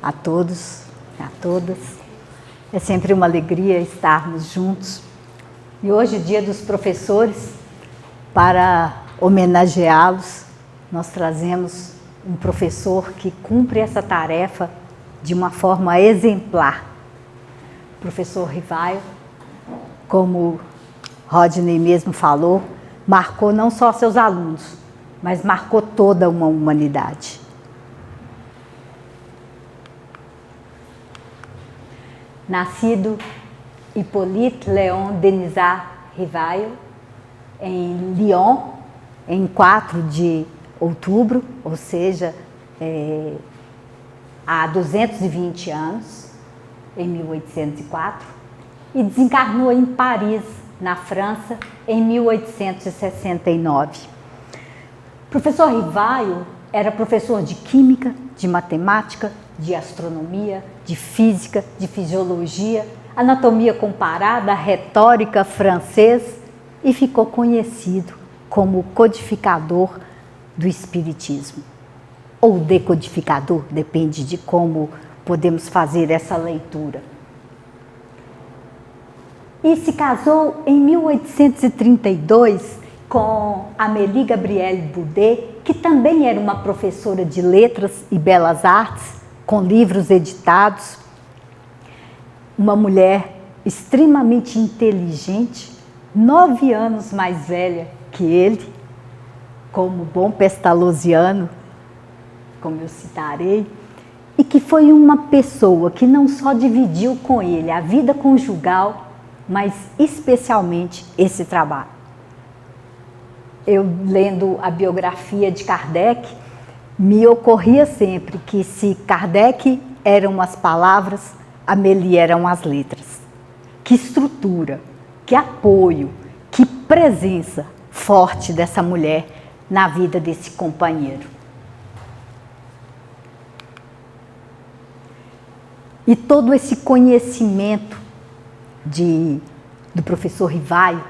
a todos, a todas. É sempre uma alegria estarmos juntos. E hoje, Dia dos Professores, para homenageá-los, nós trazemos um professor que cumpre essa tarefa de uma forma exemplar. O professor Rivaio, como Rodney mesmo falou, marcou não só seus alunos, mas marcou toda uma humanidade. Nascido Hippolyte Léon Denisard Rivaio, em Lyon, em 4 de outubro, ou seja, há 220 anos, em 1804, e desencarnou em Paris, na França, em 1869. O professor Rivaio era professor de Química, de Matemática, de Astronomia, de Física, de Fisiologia, Anatomia Comparada, Retórica, Francês, e ficou conhecido como codificador do Espiritismo, ou decodificador, depende de como podemos fazer essa leitura. E se casou em 1832 com Amélie Gabrielle Boudet, que também era uma professora de letras e belas artes, com livros editados, uma mulher extremamente inteligente, 9 anos mais velha que ele, como bom pestalozziano, como eu citarei, e que foi uma pessoa que não só dividiu com ele a vida conjugal, mas especialmente esse trabalho. Eu, lendo a biografia de Kardec, me ocorria sempre que se Kardec eram as palavras, Amélie eram as letras. Que estrutura, que apoio, que presença forte dessa mulher na vida desse companheiro. E todo esse conhecimento do professor Rivaio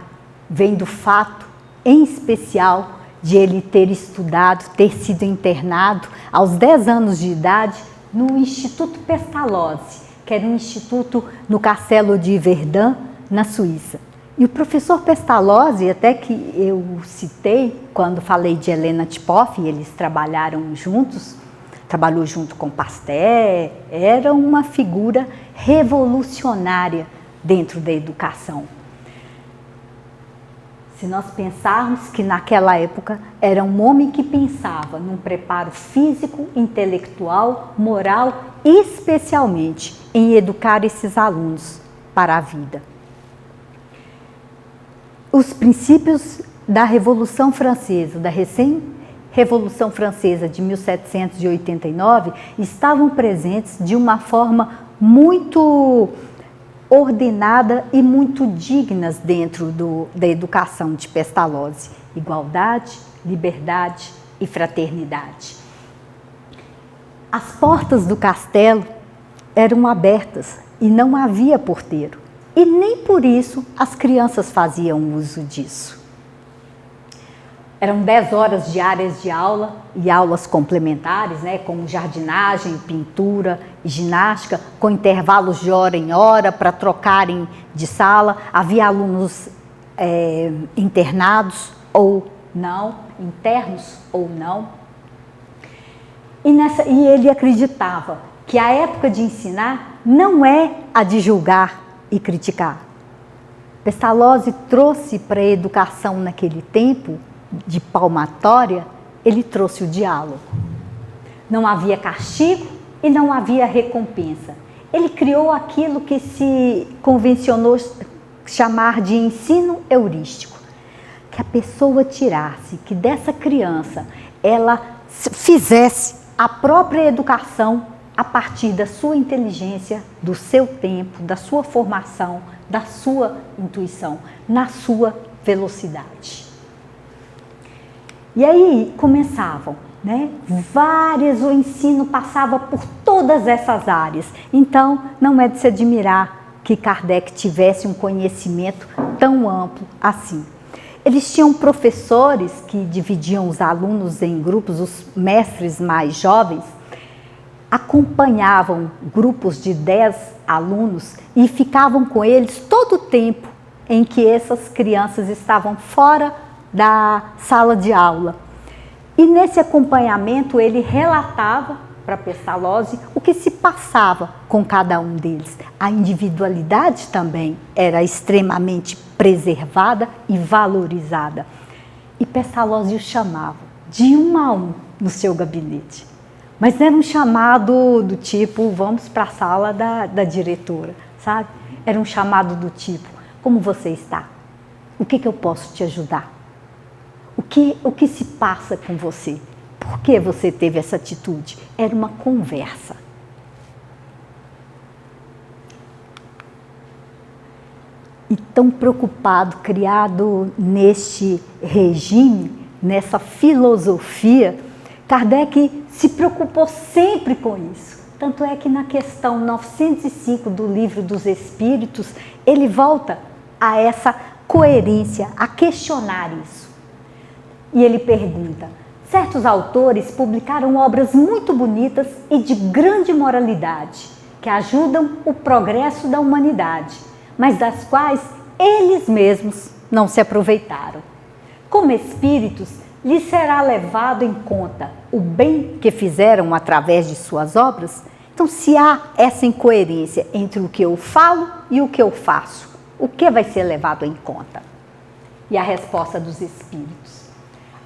vem do fato, em especial, de ele ter estudado, ter sido internado aos 10 anos de idade no Instituto Pestalozzi, que era um instituto no Castelo de Verdun, na Suíça. E o professor Pestalozzi, até que eu citei quando falei de Helena Tipoff, eles trabalharam juntos, trabalhou junto com Pasteur, era uma figura revolucionária dentro da educação. Se nós pensarmos que naquela época era um homem que pensava num preparo físico, intelectual, moral e especialmente em educar esses alunos para a vida. Os princípios da Revolução Francesa, da recém-Revolução Francesa de 1789, estavam presentes de uma forma muito ordenada e muito dignas dentro da educação de Pestalozzi. Igualdade, liberdade e fraternidade. As portas do castelo eram abertas e não havia porteiro. E nem por isso as crianças faziam uso disso. Eram 10 horas diárias de aula e aulas complementares, como jardinagem, pintura e ginástica, com intervalos de hora em hora para trocarem de sala. Havia alunos internados ou não, internos ou não. E ele acreditava que a época de ensinar não é a de julgar e criticar. Pestalozzi trouxe para a educação naquele tempo de palmatória, ele trouxe o diálogo. Não havia castigo e não havia recompensa. Ele criou aquilo que se convencionou chamar de ensino heurístico. Que a pessoa tirasse, que dessa criança ela fizesse a própria educação a partir da sua inteligência, do seu tempo, da sua formação, da sua intuição, na sua velocidade. E aí começavam, o ensino passava por todas essas áreas. Então, não é de se admirar que Kardec tivesse um conhecimento tão amplo assim. Eles tinham professores que dividiam os alunos em grupos, os mestres mais jovens, acompanhavam grupos de 10 alunos e ficavam com eles todo o tempo em que essas crianças estavam fora da sala de aula. E nesse acompanhamento ele relatava para Pestalozzi o que se passava com cada um deles. A individualidade também era extremamente preservada e valorizada. E Pestalozzi o chamava de um a um no seu gabinete. Mas não era um chamado do tipo, vamos para a sala da diretora, sabe? Era um chamado do tipo, como você está? O que eu posso te ajudar? O que se passa com você? Por que você teve essa atitude? Era uma conversa. E tão preocupado, criado neste regime, nessa filosofia, Kardec se preocupou sempre com isso. Tanto é que na questão 905 do Livro dos Espíritos, ele volta a essa coerência, a questionar isso. E ele pergunta, certos autores publicaram obras muito bonitas e de grande moralidade, que ajudam o progresso da humanidade, mas das quais eles mesmos não se aproveitaram. Como espíritos, lhes será levado em conta o bem que fizeram através de suas obras? Então, se há essa incoerência entre o que eu falo e o que eu faço, o que vai ser levado em conta? E a resposta dos espíritos: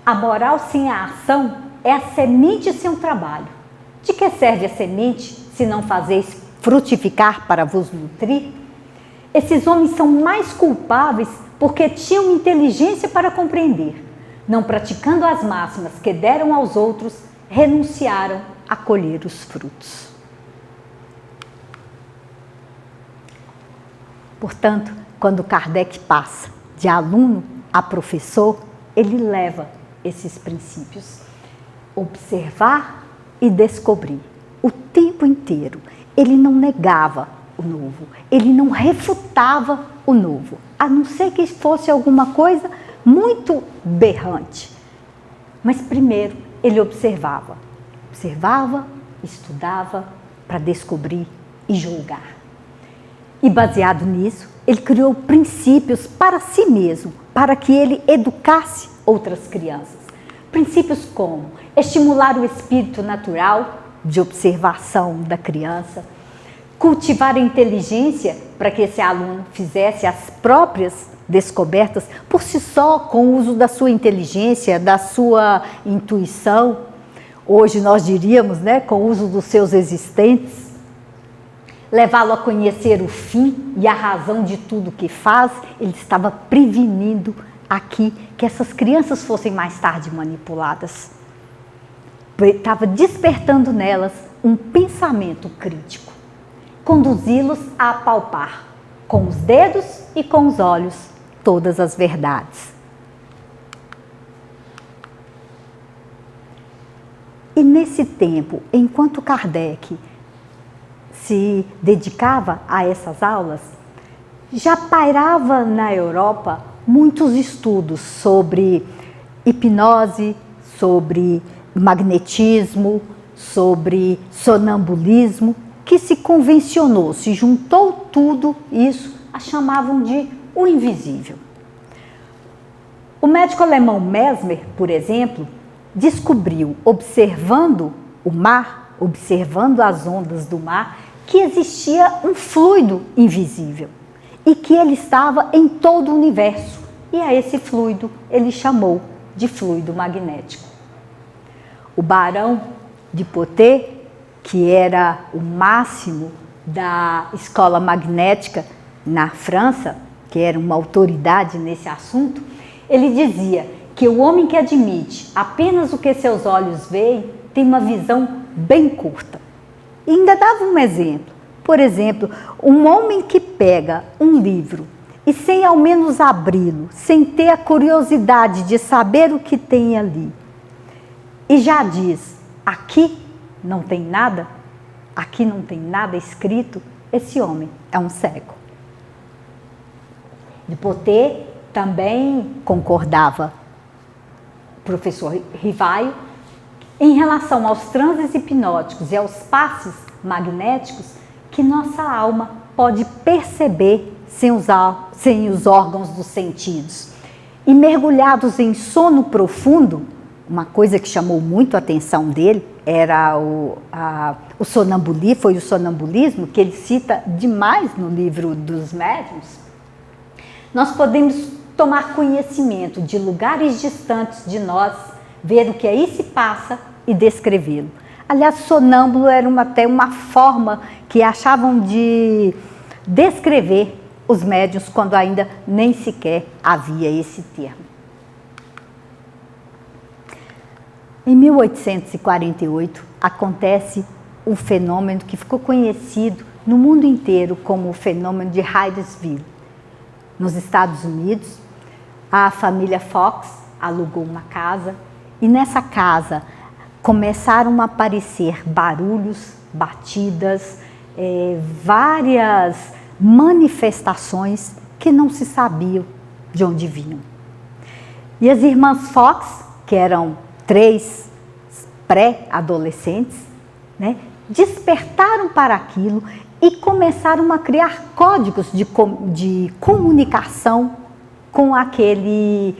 a moral sem a ação é a semente sem o trabalho. De que serve a semente se não fazeis frutificar para vos nutrir? Esses homens são mais culpáveis porque tinham inteligência para compreender. Não praticando as máximas que deram aos outros, renunciaram a colher os frutos. Portanto, quando Kardec passa de aluno a professor, ele leva esses princípios. Observar e descobrir. O tempo inteiro. Ele não negava o novo. Ele não refutava o novo. A não ser que fosse alguma coisa muito berrante. Mas primeiro ele observava. Observava, estudava para descobrir e julgar. E baseado nisso, ele criou princípios para si mesmo, para que ele educasse outras crianças. Princípios como estimular o espírito natural de observação da criança, cultivar a inteligência para que esse aluno fizesse as próprias descobertas por si só, com o uso da sua inteligência, da sua intuição. Hoje nós diríamos, né, com o uso dos seus existentes. Levá-lo a conhecer o fim e a razão de tudo que faz. Ele estava prevenindo aqui que essas crianças fossem mais tarde manipuladas. Estava despertando nelas um pensamento crítico. Conduzi-los a apalpar, com os dedos e com os olhos, todas as verdades. E nesse tempo, enquanto Kardec se dedicava a essas aulas, já pairava na Europa muitos estudos sobre hipnose, sobre magnetismo, sobre sonambulismo, que se convencionou, se juntou tudo isso, a chamavam de o invisível. O médico alemão Mesmer, por exemplo, descobriu, observando o mar, observando as ondas do mar, que existia um fluido invisível e que ele estava em todo o universo. E a esse fluido ele chamou de fluido magnético. O Barão de Poté, que era o máximo da escola magnética na França, que era uma autoridade nesse assunto, ele dizia que o homem que admite apenas o que seus olhos veem tem uma visão bem curta. E ainda dava um exemplo. Por exemplo, um homem que pega um livro e sem ao menos abri-lo, sem ter a curiosidade de saber o que tem ali, e já diz, aqui não tem nada, aqui não tem nada escrito, esse homem é um cego. De Poté também concordava o professor Rivaio, em relação aos transes hipnóticos e aos passes magnéticos que nossa alma pode perceber sem os órgãos dos sentidos. E mergulhados em sono profundo, uma coisa que chamou muito a atenção dele era o sonambulismo, que ele cita demais no livro dos médiuns. Nós podemos tomar conhecimento de lugares distantes de nós, ver o que aí se passa e descrevê-lo. Aliás, sonâmbulo era até uma forma que achavam de descrever os médiuns quando ainda nem sequer havia esse termo. Em 1848, acontece um fenômeno que ficou conhecido no mundo inteiro como o fenômeno de Hydesville. Nos Estados Unidos, a família Fox alugou uma casa e nessa casa começaram a aparecer barulhos, batidas, várias manifestações que não se sabiam de onde vinham. E as irmãs Fox, que eram 3 pré-adolescentes, né, despertaram para aquilo e começaram a criar códigos de comunicação com aquilo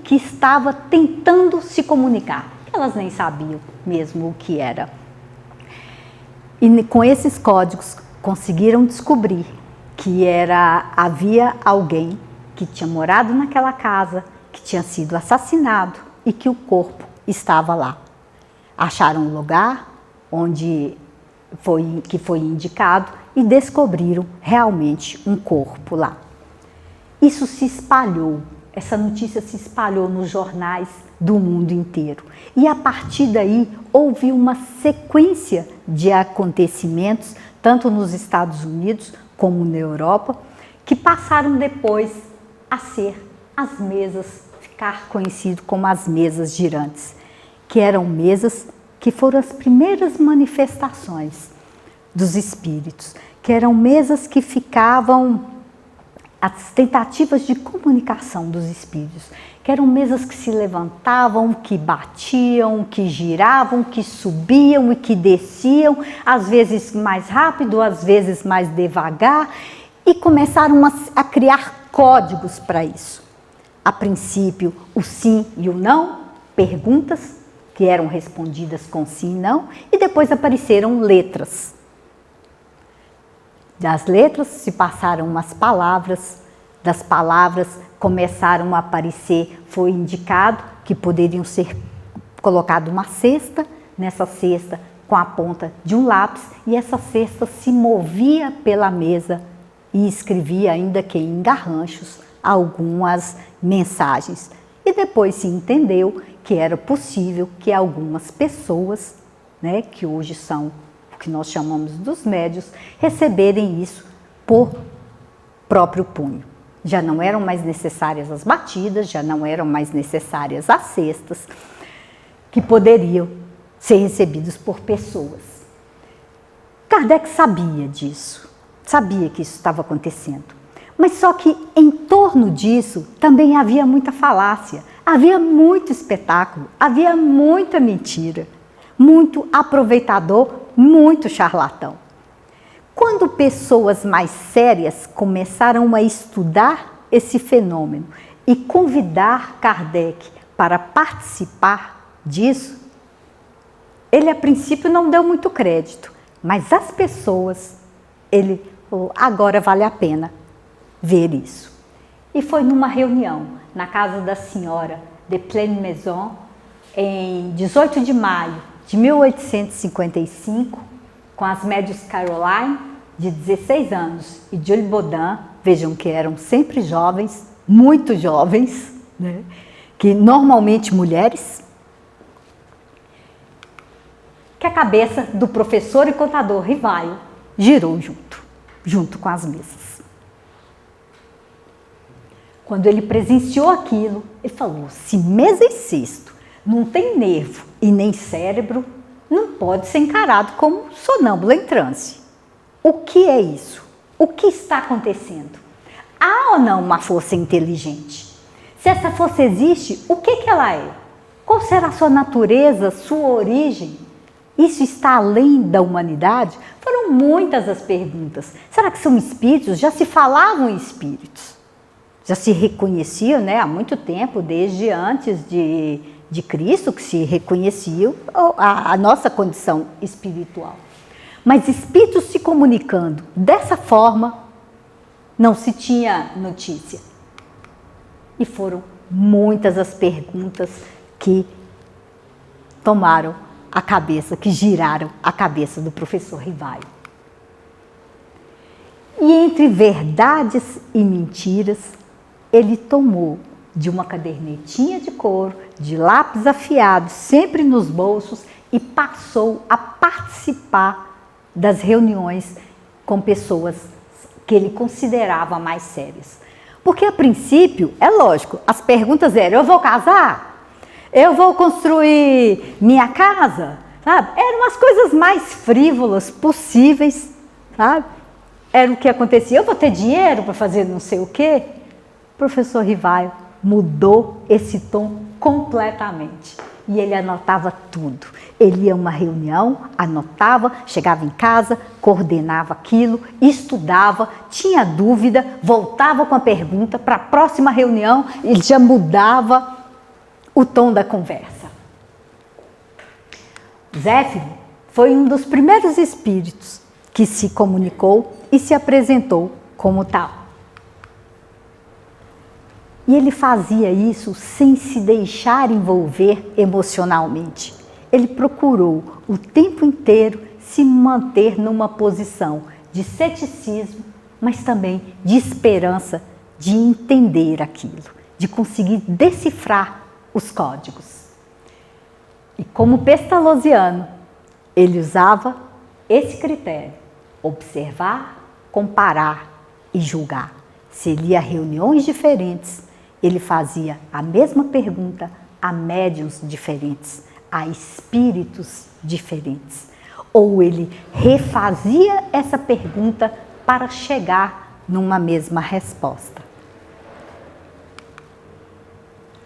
que estava tentando se comunicar. Elas nem sabiam mesmo o que era. E com esses códigos conseguiram descobrir que havia alguém que tinha morado naquela casa, que tinha sido assassinado e que o corpo estava lá. Acharam o lugar que foi indicado e descobriram realmente um corpo lá. Isso se espalhou, essa notícia se espalhou nos jornais do mundo inteiro. E a partir daí houve uma sequência de acontecimentos, tanto nos Estados Unidos como na Europa, que passaram depois a ser as mesas, ficar conhecido como as mesas girantes, que eram mesas que foram as primeiras manifestações dos espíritos, que eram mesas que ficavam as tentativas de comunicação dos espíritos, que eram mesas que se levantavam, que batiam, que giravam, que subiam e que desciam, às vezes mais rápido, às vezes mais devagar, e começaram a criar códigos para isso. A princípio, o sim e o não, perguntas que eram respondidas com sim e não, e depois apareceram letras. Das letras se passaram umas palavras, das palavras começaram a aparecer, foi indicado que poderiam ser colocado uma cesta, nessa cesta com a ponta de um lápis, e essa cesta se movia pela mesa e escrevia, ainda que em garranchos, algumas mensagens. E depois se entendeu que era possível que algumas pessoas, né, que hoje são o que nós chamamos dos médios, receberem isso por próprio punho. Já não eram mais necessárias as batidas, já não eram mais necessárias as cestas, que poderiam ser recebidos por pessoas. Kardec sabia disso, sabia que isso estava acontecendo. Mas só que em torno disso também havia muita falácia, havia muito espetáculo, havia muita mentira, muito aproveitador, muito charlatão. Quando pessoas mais sérias começaram a estudar esse fenômeno e convidar Kardec para participar disso, ele a princípio não deu muito crédito, mas as pessoas, ele falou, agora vale a pena ver isso. E foi numa reunião na casa da senhora de Pleine Maison, em 18 de maio de 1855, com as médias Caroline, de 16 anos, e Julie Baudin, vejam que eram sempre jovens, muito jovens, né? Que normalmente mulheres, que a cabeça do professor e contador Rivaio girou junto com as mesas. Quando ele presenciou aquilo, ele falou, se mesa e cesto não tem nervo e nem cérebro, não pode ser encarado como sonâmbulo em transe. O que é isso? O que está acontecendo? Há ou não uma força inteligente? Se essa força existe, o que ela é? Qual será a sua natureza, sua origem? Isso está além da humanidade? Foram muitas as perguntas. Será que são espíritos? Já se falavam em espíritos. Já se reconheciam, né, há muito tempo, desde antes de Cristo, que se reconhecia a nossa condição espiritual. Mas espíritos se comunicando dessa forma, não se tinha notícia. E foram muitas as perguntas que tomaram a cabeça, que giraram a cabeça do professor Rivaio. E entre verdades e mentiras, ele tomou de uma cadernetinha de couro, de lápis afiado, sempre nos bolsos, e passou a participar das reuniões com pessoas que ele considerava mais sérias. Porque, a princípio, é lógico, as perguntas eram: eu vou casar? Eu vou construir minha casa? Sabe? Eram as coisas mais frívolas possíveis, sabe? Era o que acontecia: eu vou ter dinheiro para fazer não sei o quê? O professor Rivaio mudou esse tom completamente. E ele anotava tudo. Ele ia a uma reunião, anotava, chegava em casa, coordenava aquilo, estudava, tinha dúvida, voltava com a pergunta para a próxima reunião, ele já mudava o tom da conversa. Zéfiro foi um dos primeiros espíritos que se comunicou e se apresentou como tal. E ele fazia isso sem se deixar envolver emocionalmente. Ele procurou o tempo inteiro se manter numa posição de ceticismo, mas também de esperança de entender aquilo, de conseguir decifrar os códigos. E como pestalozziano, ele usava esse critério: observar, comparar e julgar. Se ele ia a reuniões diferentes, ele fazia a mesma pergunta a médiuns diferentes, a espíritos diferentes. Ou ele refazia essa pergunta para chegar numa mesma resposta.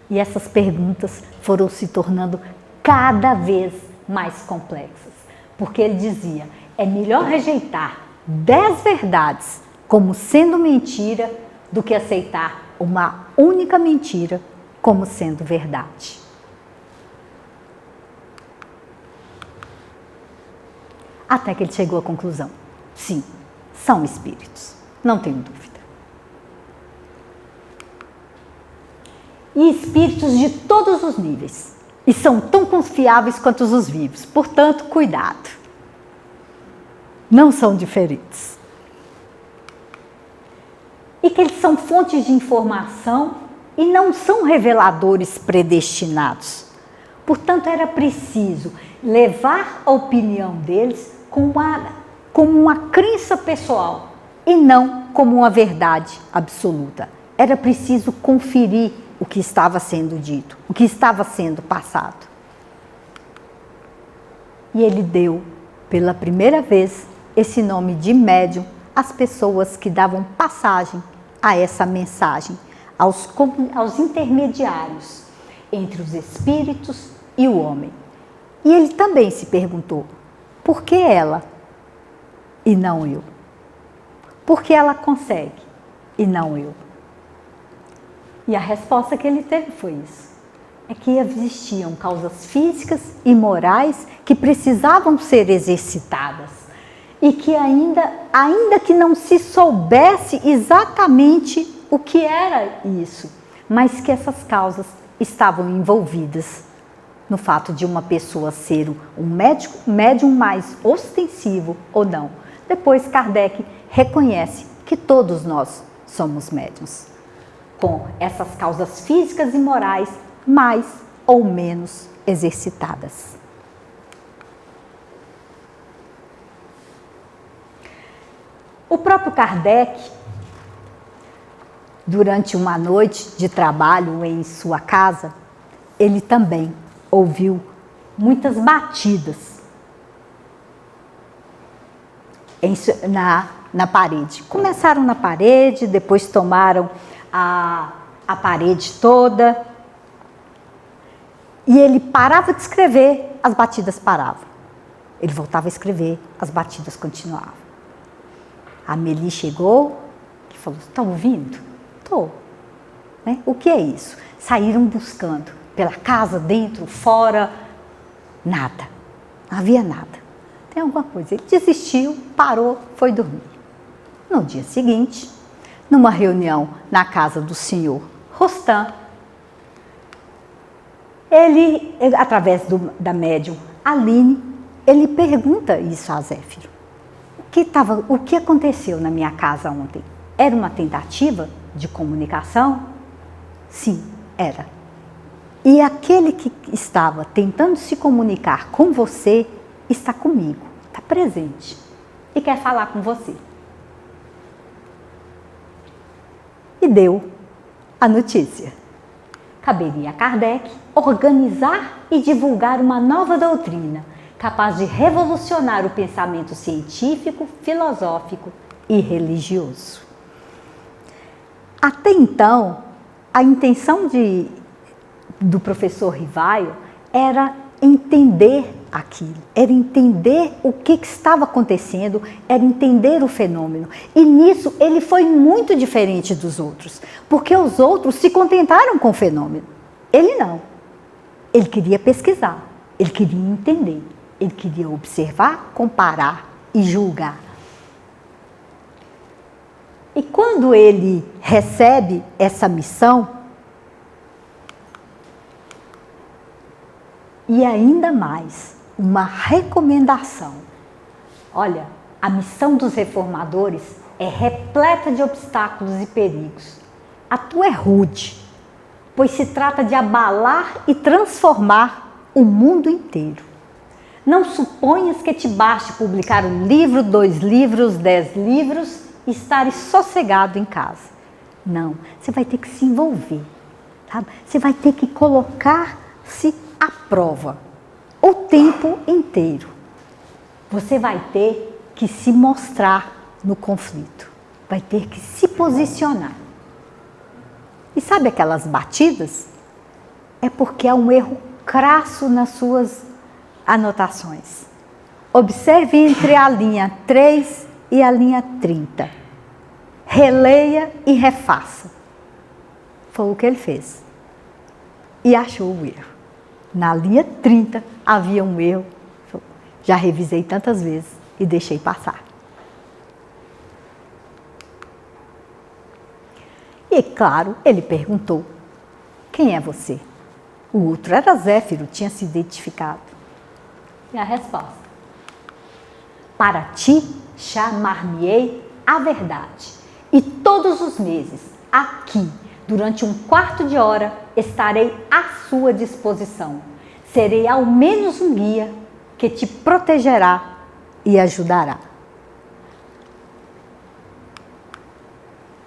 E essas perguntas foram se tornando cada vez mais complexas, porque ele dizia: é melhor rejeitar 10 verdades como sendo mentira do que aceitar uma única mentira como sendo verdade. Até que ele chegou à conclusão: sim, são espíritos, não tenho dúvida. E espíritos de todos os níveis, e são tão confiáveis quanto os vivos, portanto, cuidado. Não são diferentes. E que eles são fontes de informação e não são reveladores predestinados. Portanto, era preciso levar a opinião deles como uma crença pessoal e não como uma verdade absoluta. Era preciso conferir o que estava sendo dito, o que estava sendo passado. E ele deu, pela primeira vez, esse nome de médium às pessoas que davam passagem a essa mensagem, aos intermediários entre os espíritos e o homem. E ele também se perguntou: por que ela e não eu? Por que ela consegue e não eu? E a resposta que ele teve foi isso: é que existiam causas físicas e morais que precisavam ser exercitadas. E que ainda que não se soubesse exatamente o que era isso, mas que essas causas estavam envolvidas no fato de uma pessoa ser um médium mais ostensivo ou não. Depois Kardec reconhece que todos nós somos médiuns, com essas causas físicas e morais mais ou menos exercitadas. O próprio Kardec, durante uma noite de trabalho em sua casa, ele também ouviu muitas batidas na parede. Começaram na parede, depois tomaram a parede toda. E ele parava de escrever, as batidas paravam. Ele voltava a escrever, as batidas continuavam. A Meli chegou e falou, está ouvindo? Estou. Né? O que é isso? Saíram buscando, pela casa, dentro, fora, nada. Não havia nada. Tem alguma coisa. Ele desistiu, parou, foi dormir. No dia seguinte, numa reunião na casa do senhor Rostam, ele, através da médium Aline, ele pergunta isso a Zéfiro. O que aconteceu na minha casa ontem? Era uma tentativa de comunicação? Sim, era. E aquele que estava tentando se comunicar com você está comigo, está presente e quer falar com você. E deu a notícia. Caberia a Kardec organizar e divulgar uma nova doutrina capaz de revolucionar o pensamento científico, filosófico e religioso. Até então, a intenção do professor Rivaio era entender aquilo, era entender o que estava acontecendo, era entender o fenômeno. E nisso ele foi muito diferente dos outros, porque os outros se contentaram com o fenômeno. Ele não. Ele queria pesquisar, ele queria entender, ele queria observar, comparar e julgar. E quando ele recebe essa missão, e ainda mais, uma recomendação. Olha, a missão dos reformadores é repleta de obstáculos e perigos. A tua é rude, pois se trata de abalar e transformar o mundo inteiro. Não suponhas que te baste publicar 1 livro, 2 livros, 10 livros e estares sossegado em casa. Não, você vai ter que se envolver, sabe? Você vai ter que colocar-se à prova o tempo inteiro. Você vai ter que se mostrar no conflito, vai ter que se posicionar. E sabe aquelas batidas? É porque há um erro crasso nas suas anotações. Observe entre a linha 3 e a linha 30. Releia e refaça. Foi o que ele fez. E achou o erro. Na linha 30 havia um erro. Já revisei tantas vezes e deixei passar. E claro, ele perguntou: quem é você? O outro era Zéfiro, tinha se identificado. E a resposta: para ti chamar-me-ei a verdade. E todos os meses, aqui, durante 1/4 de hora, estarei à sua disposição. Serei ao menos um guia que te protegerá e ajudará.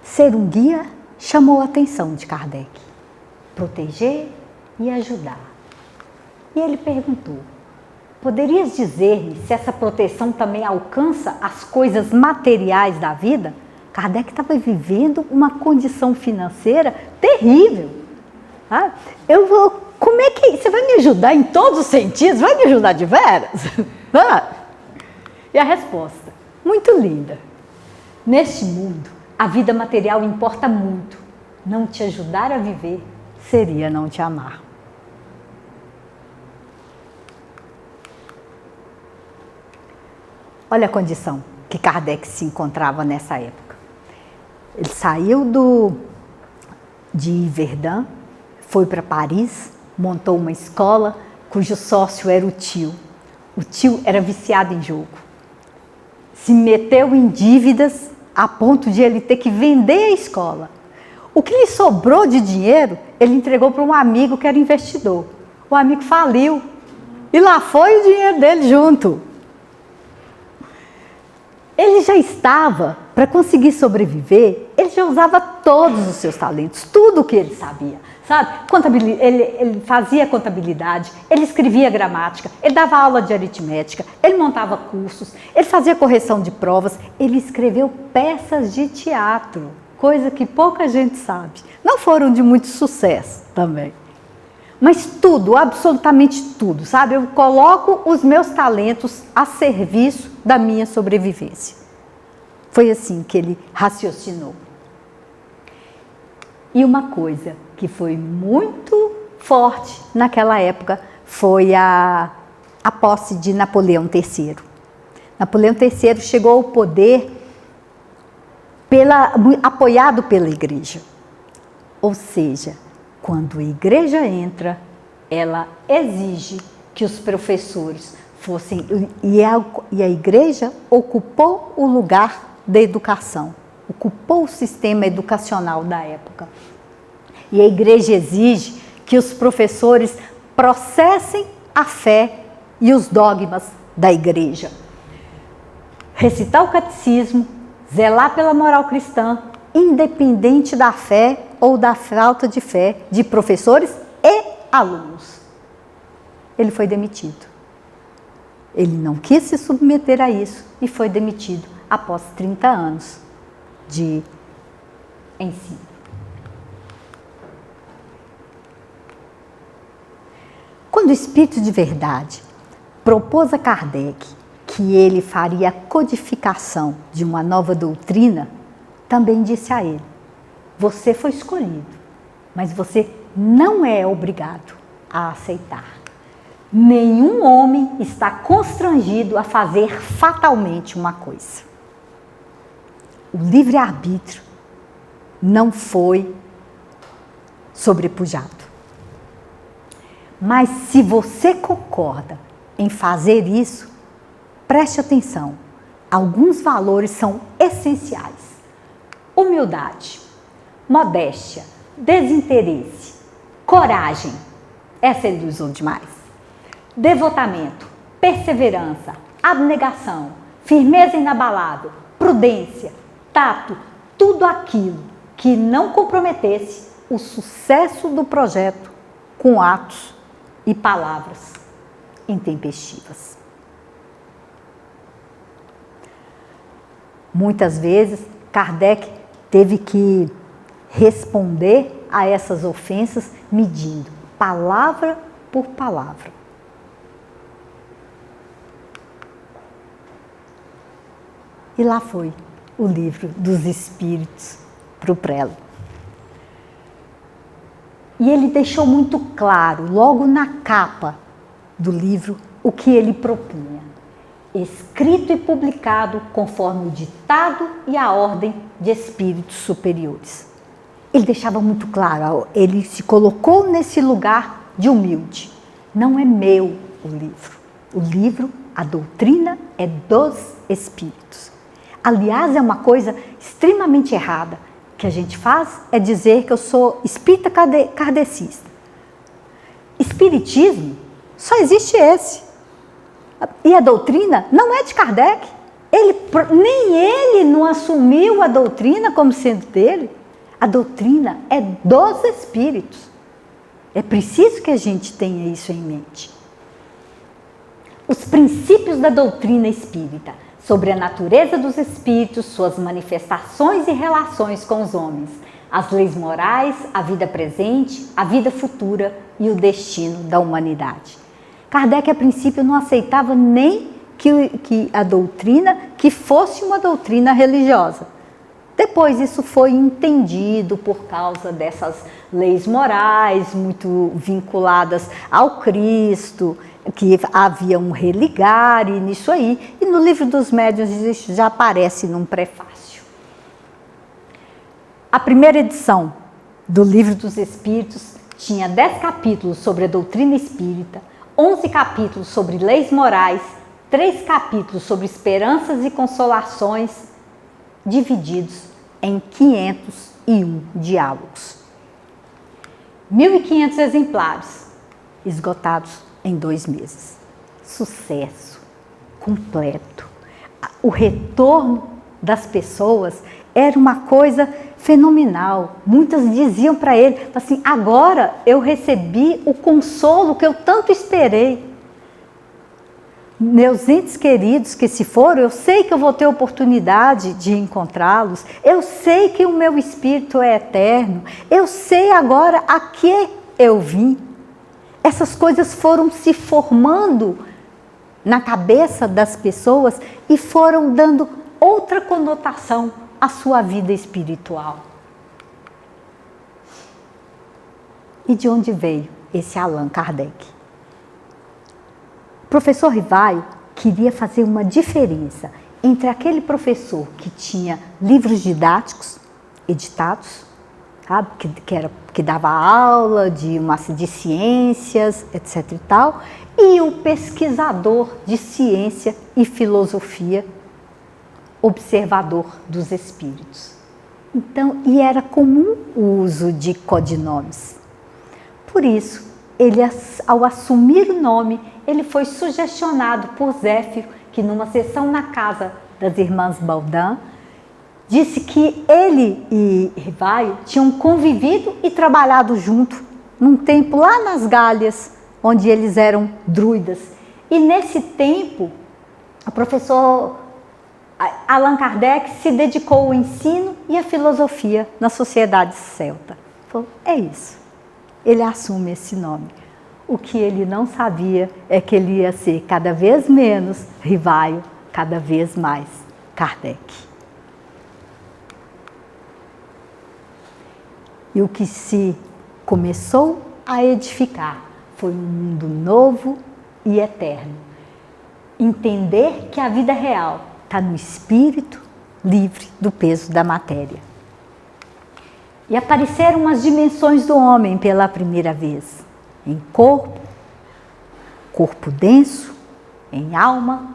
Ser um guia chamou a atenção de Kardec. Proteger e ajudar. E ele perguntou: poderias dizer-me se essa proteção também alcança as coisas materiais da vida? Kardec estava vivendo uma condição financeira terrível. Ah, como é que você vai me ajudar em todos os sentidos? Vai me ajudar de veras? Ah. E a resposta, muito linda. Neste mundo, a vida material importa muito. Não te ajudar a viver seria não te amar. Olha a condição que Kardec se encontrava nessa época. Ele saiu de Verdun, foi para Paris, montou uma escola cujo sócio era o tio. O tio era viciado em jogo. Se meteu em dívidas a ponto de ele ter que vender a escola. O que lhe sobrou de dinheiro, ele entregou para um amigo que era investidor. O amigo faliu e lá foi o dinheiro dele junto. Ele já estava, para conseguir sobreviver, ele já usava todos os seus talentos, tudo o que ele sabia, sabe? Ele fazia contabilidade, ele escrevia gramática, ele dava aula de aritmética, ele montava cursos, ele fazia correção de provas, ele escreveu peças de teatro, coisa que pouca gente sabe. Não foram de muito sucesso também, Mas tudo, absolutamente tudo, sabe? Eu coloco os meus talentos a serviço da minha sobrevivência. Foi assim que ele raciocinou. E uma coisa que foi muito forte naquela época foi a posse de Napoleão III. Napoleão III chegou ao poder apoiado pela igreja. Ou seja, quando a igreja entra, ela exige que os professores fossem... E a igreja ocupou o lugar da educação, ocupou o sistema educacional da época. E a igreja exige que os professores processem a fé e os dogmas da igreja. Recitar o catecismo, zelar pela moral cristã, independente da fé ou da falta de fé de professores e alunos. Ele foi demitido. Ele não quis se submeter a isso e foi demitido após 30 anos de ensino. Quando o Espírito de Verdade propôs a Kardec que ele faria a codificação de uma nova doutrina, também disse a ele: você foi escolhido, mas você não é obrigado a aceitar. Nenhum homem está constrangido a fazer fatalmente uma coisa. O livre-arbítrio não foi sobrepujado. Mas se você concorda em fazer isso, preste atenção. Alguns valores são essenciais: humildade, modéstia, desinteresse, coragem, essa ele usou demais, devotamento, perseverança, abnegação, firmeza inabalável, prudência, tato, tudo aquilo que não comprometesse o sucesso do projeto com atos e palavras intempestivas. Muitas vezes, Kardec teve que responder a essas ofensas medindo palavra por palavra. E lá foi o Livro dos Espíritos para o prelo. E ele deixou muito claro, logo na capa do livro, o que ele propunha: escrito e publicado conforme o ditado e a ordem de espíritos superiores. Ele deixava muito claro, ele se colocou nesse lugar de humilde. Não é meu o livro. O livro, a doutrina é dos espíritos. Aliás, é uma coisa extremamente errada que a gente faz, é dizer que eu sou espírita kardecista. Espiritismo, só existe esse. E a doutrina não é de Kardec. Nem ele não assumiu a doutrina como sendo dele. A doutrina é dos espíritos. É preciso que a gente tenha isso em mente. Os princípios da doutrina espírita sobre a natureza dos espíritos, suas manifestações e relações com os homens, as leis morais, a vida presente, a vida futura e o destino da humanidade. Kardec, a princípio, não aceitava nem que a doutrina que fosse uma doutrina religiosa. Depois isso foi entendido por causa dessas leis morais muito vinculadas ao Cristo, que havia um religar e nisso aí. E no Livro dos Médiuns isso já aparece num prefácio. A primeira edição do Livro dos Espíritos tinha 10 capítulos sobre a doutrina espírita, 11 capítulos sobre leis morais, 3 capítulos sobre esperanças e consolações, divididos em 501 diálogos. 1.500 exemplares, esgotados em 2 meses. Sucesso completo. O retorno das pessoas era uma coisa fenomenal. Muitas diziam para ele assim: agora eu recebi o consolo que eu tanto esperei. Meus entes queridos que se foram, eu sei que eu vou ter oportunidade de encontrá-los, eu sei que o meu espírito é eterno, eu sei agora a que eu vim. essas coisas foram se formando na cabeça das pessoas e foram dando outra conotação à sua vida espiritual. E de onde veio esse Allan Kardec? O professor Rivaio queria fazer uma diferença entre aquele professor que tinha livros didáticos editados, sabe? Que dava aula de ciências, etc. e tal, e o pesquisador de ciência e filosofia, observador dos espíritos. Então, e era comum o uso de codinomes. Por isso, ele, ao assumir o nome, ele foi sugestionado por Zéfiro, que numa sessão na casa das irmãs Baudin, disse que ele e Rivaio tinham convivido e trabalhado junto num tempo lá nas Gálias, onde eles eram druidas. E nesse tempo, o professor Allan Kardec se dedicou ao ensino e à filosofia na sociedade celta. Falou, é isso. Ele assume esse nome. O que ele não sabia é que ele ia ser cada vez menos Rivaio, cada vez mais Kardec. E o que se começou a edificar foi um mundo novo e eterno. Entender que a vida real está no espírito, livre do peso da matéria. E apareceram as dimensões do homem pela primeira vez, em corpo denso, em alma,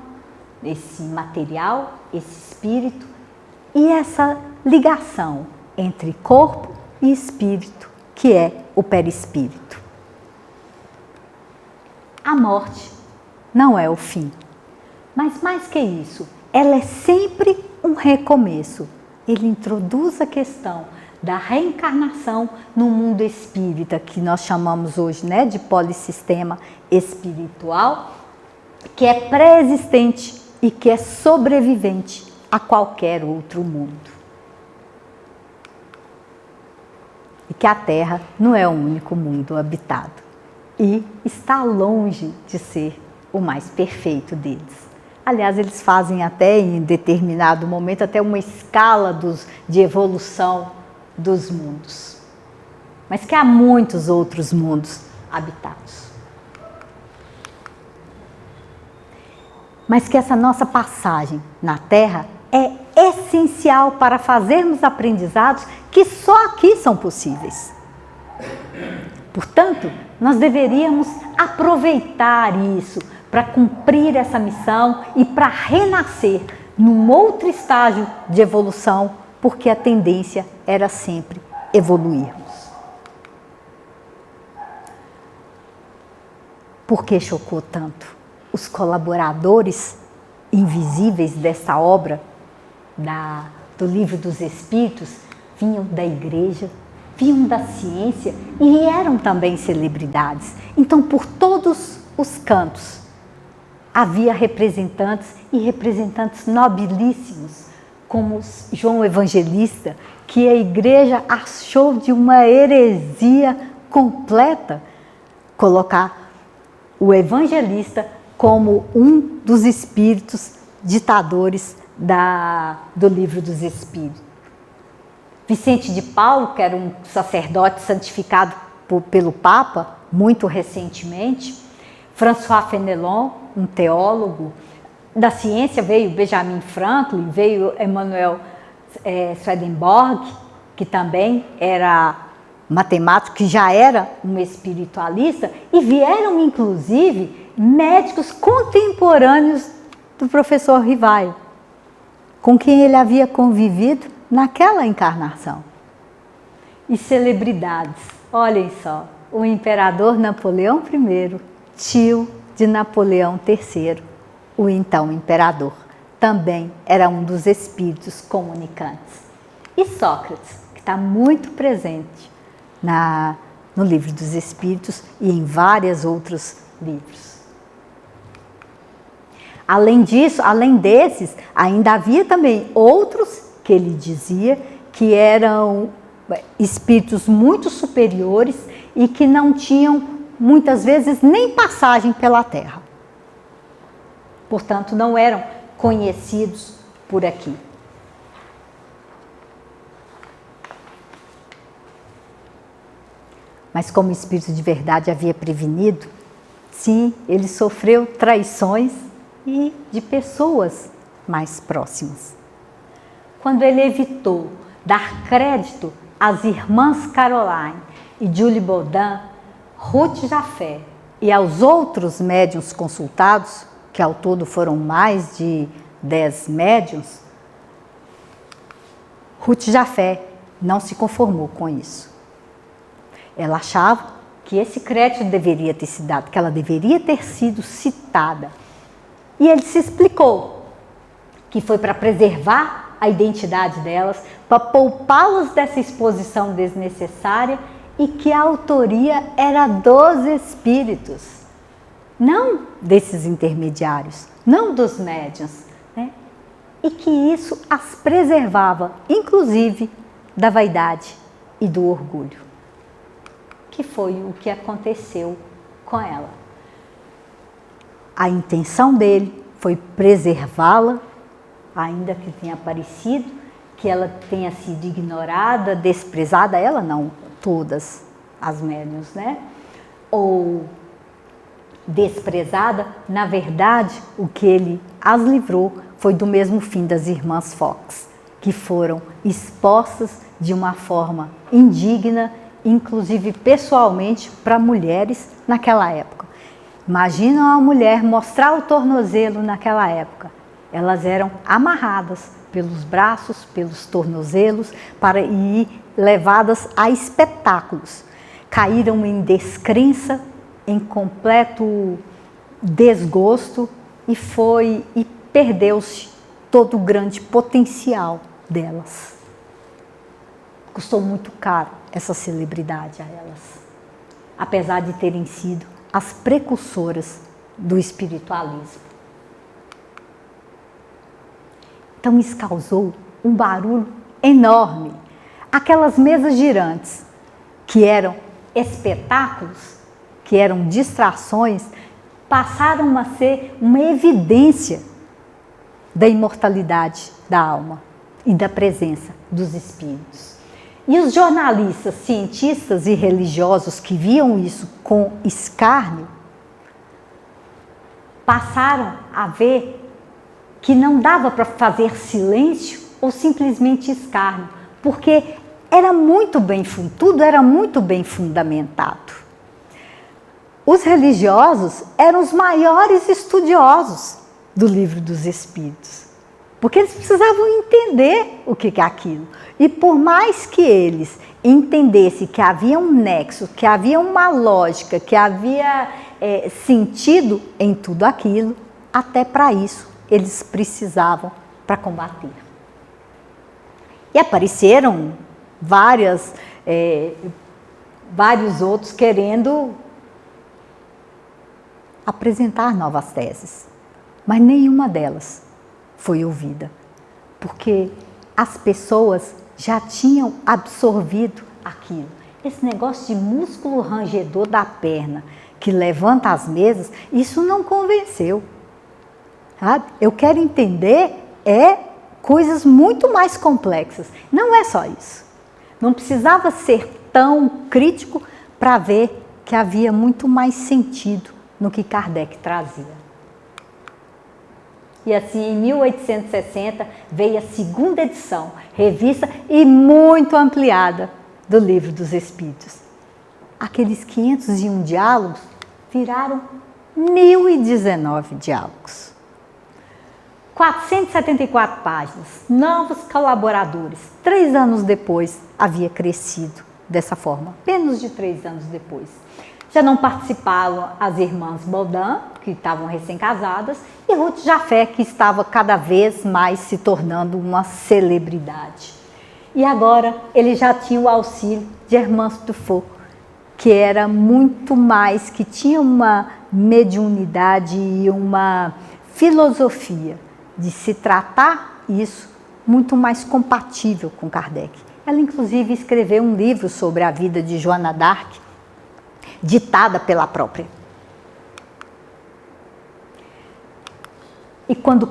esse material, esse espírito, e essa ligação entre corpo e espírito, que é o perispírito. A morte não é o fim, mas mais que isso, ela é sempre um recomeço. Ele introduz a questão da reencarnação no mundo espírita, que nós chamamos hoje, né, de polissistema espiritual, que é pré-existente e que é sobrevivente a qualquer outro mundo. E que a Terra não é o único mundo habitado e está longe de ser o mais perfeito deles. Aliás, eles fazem até em determinado momento até uma escala de evolução dos mundos, mas que há muitos outros mundos habitados. Mas que essa nossa passagem na Terra é essencial para fazermos aprendizados que só aqui são possíveis. Portanto, nós deveríamos aproveitar isso para cumprir essa missão e para renascer num outro estágio de evolução, porque a tendência era sempre evoluirmos. Por que chocou tanto? Os colaboradores invisíveis dessa obra, do Livro dos Espíritos, vinham da igreja, vinham da ciência e eram também celebridades. Então, por todos os cantos, havia representantes e representantes nobilíssimos, como João Evangelista, que a igreja achou de uma heresia completa colocar o evangelista como um dos espíritos ditadores do Livro dos Espíritos. Vicente de Paulo, que era um sacerdote santificado pelo Papa, muito recentemente. François Fenelon, um teólogo. Da ciência veio Benjamin Franklin, veio Emanuel Swedenborg, que também era matemático, que já era um espiritualista, e vieram inclusive médicos contemporâneos do professor Rivaio, com quem ele havia convivido naquela encarnação. E celebridades, olhem só, o imperador Napoleão I, tio de Napoleão III, o então imperador, também era um dos espíritos comunicantes. E Sócrates, que está muito presente no Livro dos Espíritos e em vários outros livros. Além disso, além desses, ainda havia também outros que ele dizia que eram espíritos muito superiores e que não tinham muitas vezes, nem passagem pela terra. Portanto, não eram conhecidos por aqui. Mas como o Espírito de verdade havia prevenido, sim, ele sofreu traições e de pessoas mais próximas. Quando ele evitou dar crédito às irmãs Caroline e Julie Baudin, Ruth Jafé e aos outros médiuns consultados, que ao todo foram mais de 10 médiuns, Ruth Jafé não se conformou com isso. Ela achava que esse crédito deveria ter sido dado, que ela deveria ter sido citada. E ele se explicou que foi para preservar a identidade delas, para poupá-las dessa exposição desnecessária e que a autoria era dos espíritos, não desses intermediários, não dos médiuns, né? E que isso as preservava, inclusive, da vaidade e do orgulho, que foi o que aconteceu com ela. A intenção dele foi preservá-la, ainda que tenha parecido, que ela tenha sido ignorada, desprezada, ela não, todas as médiuns, né? Ou desprezada. Na verdade, o que ele as livrou foi do mesmo fim das irmãs Fox, que foram expostas de uma forma indigna, inclusive pessoalmente, para mulheres naquela época. Imagina uma mulher mostrar o tornozelo naquela época. Elas eram amarradas pelos braços, pelos tornozelos, para ir levadas a espetáculos. Caíram em descrença, em completo desgosto e perdeu-se todo o grande potencial delas. Custou muito caro essa celebridade a elas, apesar de terem sido as precursoras do espiritualismo. Então isso causou um barulho enorme. Aquelas mesas girantes, que eram espetáculos, que eram distrações, passaram a ser uma evidência da imortalidade da alma e da presença dos espíritos. E os jornalistas, cientistas e religiosos que viam isso com escárnio, passaram a ver que não dava para fazer silêncio ou simplesmente escárnio, porque era muito bem, tudo era muito bem fundamentado. Os religiosos eram os maiores estudiosos do Livro dos Espíritos, porque eles precisavam entender o que é aquilo. E por mais que eles entendessem que havia um nexo, que havia uma lógica, que havia sentido em tudo aquilo, até para isso eles precisavam para combater. E apareceram vários outros querendo apresentar novas teses, mas nenhuma delas foi ouvida, porque as pessoas já tinham absorvido aquilo. Esse negócio de músculo rangedor da perna que levanta as mesas, isso não convenceu. Sabe? Eu quero entender coisas muito mais complexas. Não é só isso. Não precisava ser tão crítico para ver que havia muito mais sentido no que Kardec trazia. E assim, em 1860, veio a segunda edição, revista e muito ampliada do Livro dos Espíritos. Aqueles 501 diálogos viraram 1019 diálogos. 474 páginas, novos colaboradores. 3 anos depois, havia crescido dessa forma, menos de 3 anos depois. Já não participavam as irmãs Baudin, que estavam recém-casadas, e Ruth Jafé, que estava cada vez mais se tornando uma celebridade. E agora ele já tinha o auxílio de Hermance Dufault, que era muito mais, que tinha uma mediunidade e uma filosofia de se tratar isso muito mais compatível com Kardec. Ela inclusive escreveu um livro sobre a vida de Joana d'Arc, ditada pela própria. E quando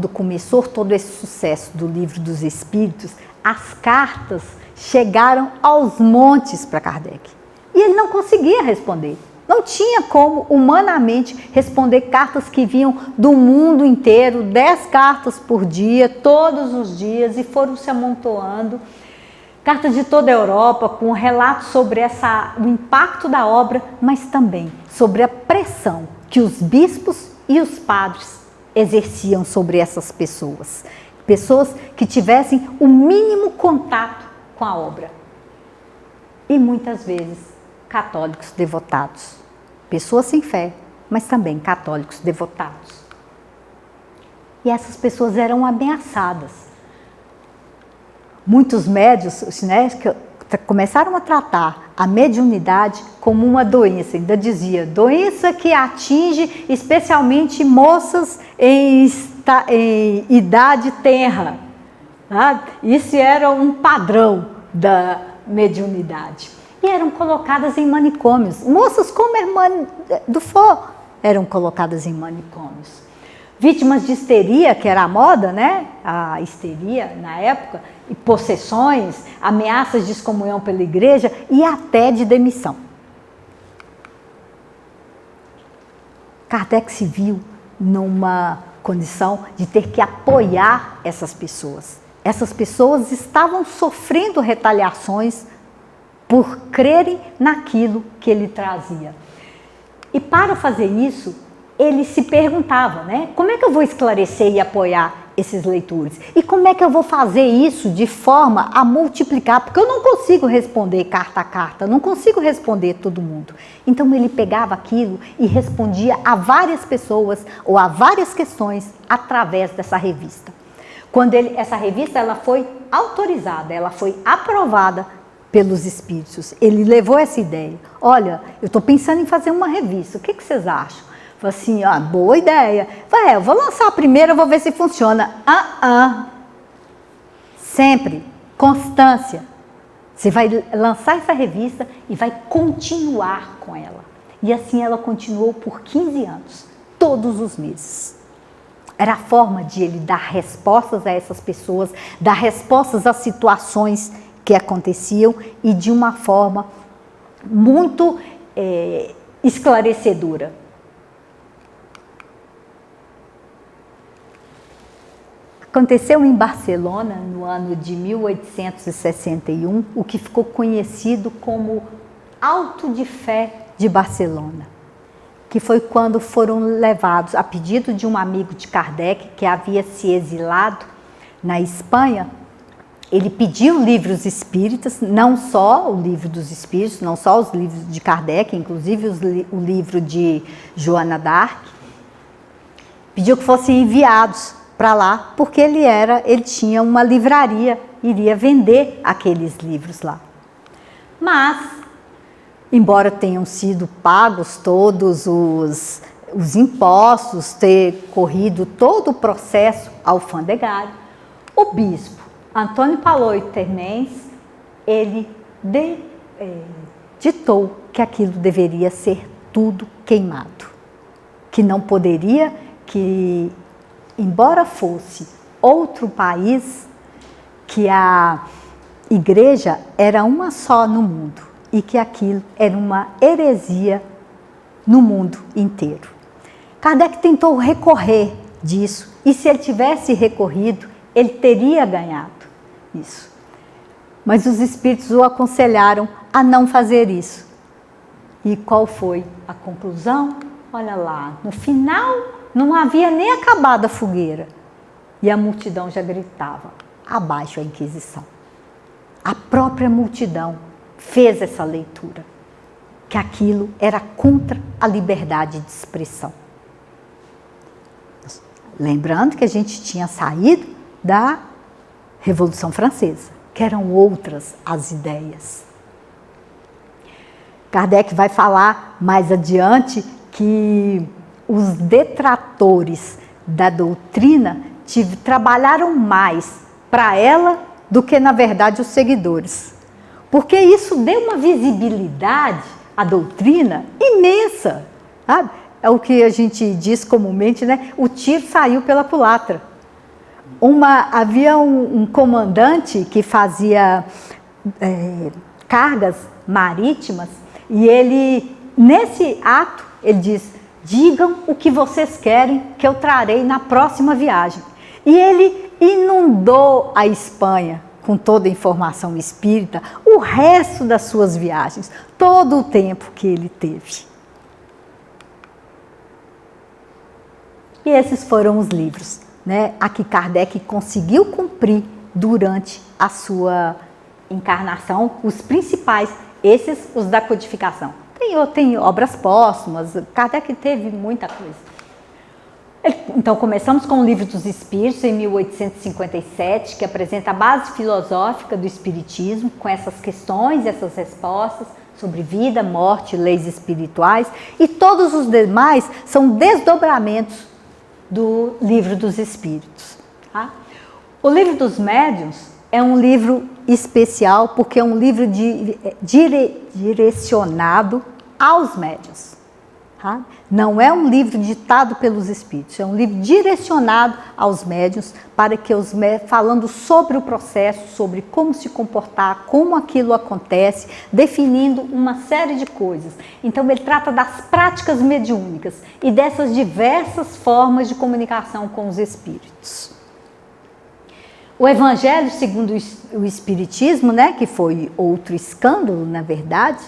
começou todo esse sucesso do Livro dos Espíritos, as cartas chegaram aos montes para Kardec. E ele não conseguia responder. Não tinha como, humanamente, responder cartas que vinham do mundo inteiro, 10 cartas por dia, todos os dias, e foram se amontoando. Cartas de toda a Europa, com relatos sobre o impacto da obra, mas também sobre a pressão que os bispos e os padres exerciam sobre essas pessoas. Pessoas que tivessem o mínimo contato com a obra. E muitas vezes católicos devotados. Pessoas sem fé, mas também católicos devotados. E essas pessoas eram ameaçadas. Muitos médios, né, começaram a tratar a mediunidade como uma doença. Ainda dizia, doença que atinge especialmente moças em idade tenra. Tá? Isso era um padrão da mediunidade. E eram colocadas em manicômios. Moças como a irmã Dufour eram colocadas em manicômios. Vítimas de histeria, que era a moda, né? A histeria na época, e possessões, ameaças de excomunhão pela igreja e até de demissão. Kardec se viu numa condição de ter que apoiar essas pessoas. Essas pessoas estavam sofrendo retaliações por crerem naquilo que ele trazia. E para fazer isso, ele se perguntava, né? Como é que eu vou esclarecer e apoiar esses leitores? E como é que eu vou fazer isso de forma a multiplicar? Porque eu não consigo responder carta a carta, não consigo responder todo mundo. Então ele pegava aquilo e respondia a várias pessoas ou a várias questões através dessa revista. Quando essa revista ela foi autorizada, ela foi aprovada pelos espíritos. Ele levou essa ideia. Olha, eu estou pensando em fazer uma revista, o que vocês acham? Falei assim, boa ideia. Falei, eu vou lançar a primeira, eu vou ver se funciona. Sempre, constância. Você vai lançar essa revista e vai continuar com ela. E assim ela continuou por 15 anos, todos os meses. Era a forma de ele dar respostas a essas pessoas, dar respostas às situações que aconteciam e de uma forma muito esclarecedora. Aconteceu em Barcelona, no ano de 1861, o que ficou conhecido como Auto de Fé de Barcelona, que foi quando foram levados, a pedido de um amigo de Kardec, que havia se exilado na Espanha. Ele pediu livros espíritas, não só o livro dos espíritos, não só os livros de Kardec, inclusive o livro de Joana d'Arc, pediu que fossem enviados para lá, porque ele tinha uma livraria, iria vender aqueles livros lá. Mas, embora tenham sido pagos todos os impostos, ter corrido todo o processo alfandegário, o bispo Antônio Palloy Termens, ele ditou que aquilo deveria ser tudo queimado, que não poderia, que embora fosse outro país, que a igreja era uma só no mundo e que aquilo era uma heresia no mundo inteiro. Kardec tentou recorrer disso e se ele tivesse recorrido, ele teria ganhado isso. Mas os espíritos o aconselharam a não fazer isso. E qual foi a conclusão? Olha lá, no final não havia nem acabado a fogueira e a multidão já gritava, abaixo a Inquisição. A própria multidão fez essa leitura, que aquilo era contra a liberdade de expressão. Lembrando que a gente tinha saído da Revolução Francesa, que eram outras as ideias. Kardec vai falar mais adiante que os detratores da doutrina trabalharam mais para ela do que, na verdade, os seguidores. Porque isso deu uma visibilidade a doutrina imensa, sabe? É o que a gente diz comumente, né? O tiro saiu pela culatra. Havia um comandante que fazia cargas marítimas e ele, nesse ato, ele diz: digam o que vocês querem que eu trarei na próxima viagem. E ele inundou a Espanha com toda a informação espírita, o resto das suas viagens, todo o tempo que ele teve. E esses foram os livros, né, a que Kardec conseguiu cumprir durante a sua encarnação, os principais, esses os da codificação. Tem obras póstumas, Kardec teve muita coisa. Então, começamos com o Livro dos Espíritos, em 1857, que apresenta a base filosófica do Espiritismo, com essas questões e essas respostas sobre vida, morte, leis espirituais, e todos os demais são desdobramentos do Livro dos Espíritos. Tá? O Livro dos Médiuns é um livro especial porque é um livro direcionado aos médiuns. Tá? Não é um livro ditado pelos espíritos, é um livro direcionado aos médiuns para que os médiuns, falando sobre o processo, sobre como se comportar, como aquilo acontece, definindo uma série de coisas. Então ele trata das práticas mediúnicas e dessas diversas formas de comunicação com os espíritos. O Evangelho segundo o Espiritismo, né, que foi outro escândalo, na verdade,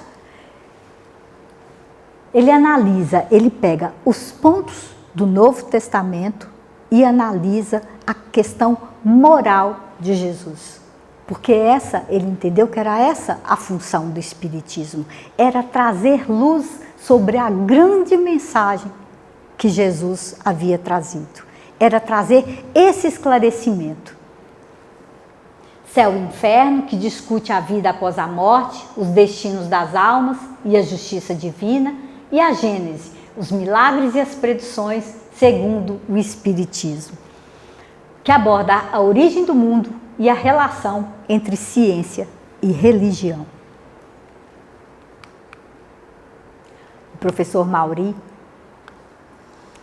ele analisa, ele pega os pontos do Novo Testamento e analisa a questão moral de Jesus. Porque ele entendeu que era essa a função do Espiritismo, era trazer luz sobre a grande mensagem que Jesus havia trazido. Era trazer esse esclarecimento. Céu e Inferno, que discute a vida após a morte, os destinos das almas e a justiça divina, e a Gênese, os milagres e as predições segundo o Espiritismo, que aborda a origem do mundo e a relação entre ciência e religião. O professor Mauri,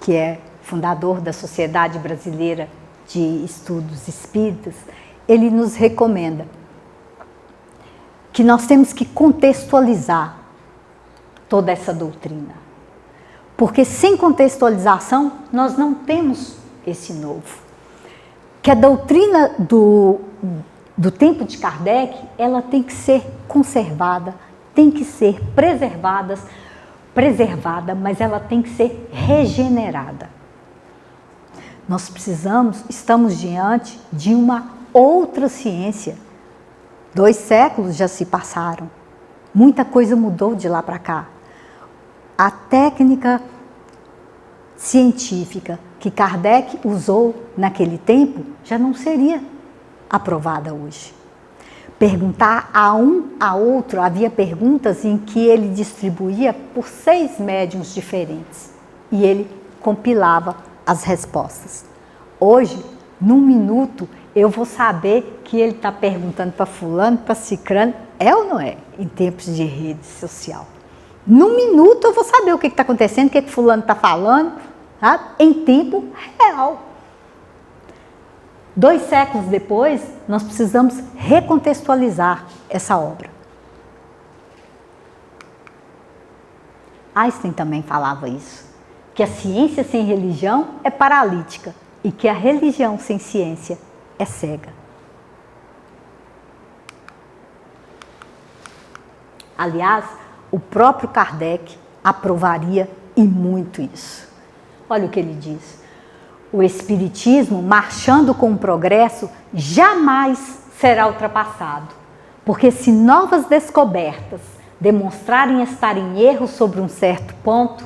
que é fundador da Sociedade Brasileira de Estudos Espíritas, ele nos recomenda que nós temos que contextualizar toda essa doutrina. Porque sem contextualização, nós não temos esse novo. Que a doutrina do tempo de Kardec, ela tem que ser conservada, tem que ser preservada, mas ela tem que ser regenerada. Nós estamos diante de uma outra ciência. 2 séculos já se passaram. Muita coisa mudou de lá para cá. A técnica científica que Kardec usou naquele tempo já não seria aprovada hoje. Perguntar a um a outro, havia perguntas em que ele distribuía por 6 médiuns diferentes e ele compilava as respostas. Hoje, num minuto, eu vou saber que ele está perguntando para fulano, para cicrano, é ou não é? Em tempos de rede social. Num minuto eu vou saber o que está acontecendo, o que fulano está falando, tá? Em tempo real. 2 séculos depois, nós precisamos recontextualizar essa obra. Einstein também falava isso, que a ciência sem religião é paralítica e que a religião sem ciência é cega. Aliás, o próprio Kardec aprovaria e muito isso. Olha o que ele diz. O Espiritismo, marchando com o progresso, jamais será ultrapassado, porque se novas descobertas demonstrarem estar em erro sobre um certo ponto,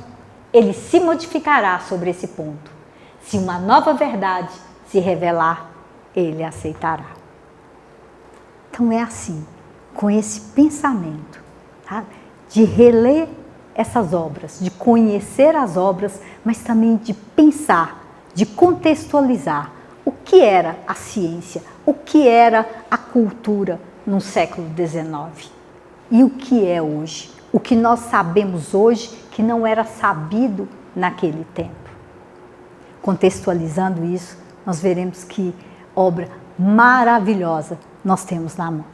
ele se modificará sobre esse ponto. Se uma nova verdade se revelar, ele aceitará. Então é assim, com esse pensamento, tá? De reler essas obras, de conhecer as obras, mas também de pensar, de contextualizar o que era a ciência, o que era a cultura no século XIX e o que é hoje o que nós sabemos hoje que não era sabido naquele tempo. Contextualizando isso, nós veremos que obra maravilhosa nós temos na mão.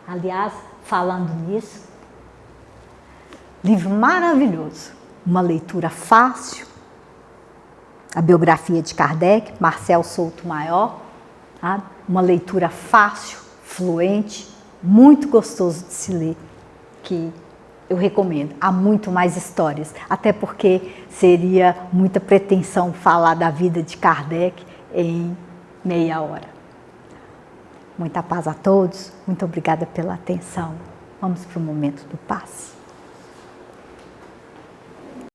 Aliás, falando nisso, livro maravilhoso, uma leitura fácil, a biografia de Kardec, Marcel Souto Maior, tá? Uma leitura fácil, fluente, muito gostoso de se ler, que eu recomendo. Há muito mais histórias, até porque seria muita pretensão falar da vida de Kardec em meia hora. Muita paz a todos, muito obrigada pela atenção. Vamos para o momento do passe.